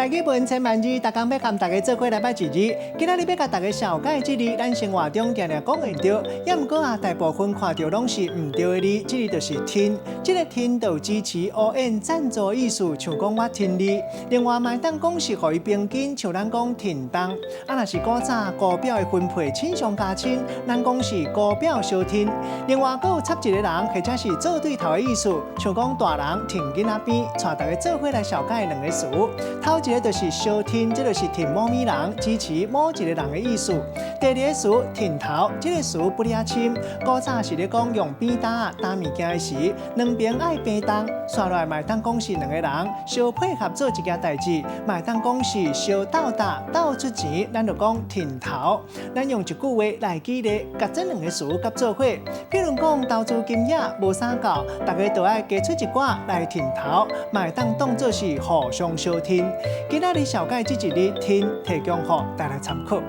大家本千万字，大家要和大家做伙来拜一日。今仔日要甲大家小解这日，咱生活中常常讲会到，也毋过大部分看到拢是唔对的字，这个就是天。这个天就支持乌燕赞助意思，像讲我天你。另外，嘛当讲是互伊平均，像咱讲天当。若是古早股票的分配亲上加亲，咱讲是股票小天。另外，佫有插一个人，或者是做对头的意思，像讲大人天囡仔边，带大家做伙来小解两个词。头一个就是小天，这就是天某咪人，支持某一个人的意思。第二个词天头，这个词不离深，古早是咧讲用扁担担物件的时，两边爱平等，刷落来嘛当讲是两个人相配合做一件代志，嘛当讲是相斗打斗出钱，咱就讲天头。咱用一句话来举例，甲这两个词甲做伙，譬如讲投资金额无啥够，大家都爱加出一寡来天头，嘛当做是互相相天。今仔日小解这一日天提供予大家参考。